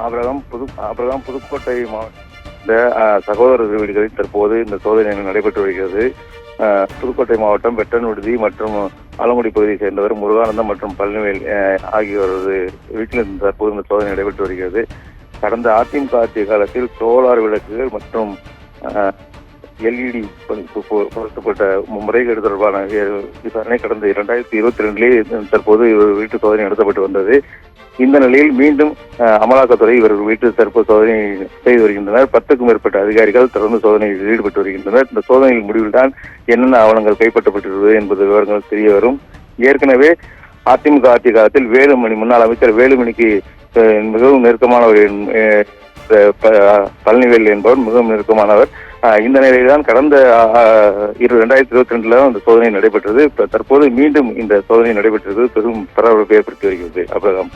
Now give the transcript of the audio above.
Abraham Pudukkottai மாவட்ட சகோதரர் வீடுகளில் தற்போது இந்த சோதனை நடைபெற்று வருகிறது. புதுக்கோட்டை மாவட்டம் வெட்டன் விடுதி மற்றும் ஆலங்குடி பகுதியை சேர்ந்தவர் முருகானந்தம் மற்றும் பழனிவேல் ஆகியோரது வீட்டில் தற்போது இந்த சோதனை நடைபெற்று வருகிறது. கடந்த அதிமுக ஆட்சி காலத்தில் சோலார் விளக்குகள் மற்றும் LED பொருத்தப்பட்ட முறைகேடு தொடர்பான விசாரணை கடந்த 2022 தற்போது இவர் வீட்டு சோதனை நடத்தப்பட்டு வந்தது. இந்த நிலையில் மீண்டும் அமலாக்கத்துறை இவர்கள் வீட்டு தற்போது சோதனை செய்து வருகின்றனர். 10க்கும் மேற்பட்ட அதிகாரிகள் தொடர்ந்து சோதனையில் ஈடுபட்டு வருகின்றனர். இந்த சோதனையின் முடிவில் தான் என்னென்ன ஆவணங்கள் கைப்பற்றப்பட்டுள்ளது என்பது விவரங்கள் தெரிய வரும். ஏற்கனவே அதிமுக ஆட்சி காலத்தில் வேலுமணி, முன்னாள் அமைச்சர் வேலுமணிக்கு மிகவும் நெருக்கமானவர் பழனிவேல் என்பவர் மிகவும் நெருக்கமானவர். இந்த நிலையில்தான் கடந்த 2022 இந்த சோதனை நடைபெற்றது. தற்போது மீண்டும் இந்த சோதனை நடைபெற்றது பெரும் பரபரப்பை ஏற்படுத்தி வருகிறது. அபிரகாம்.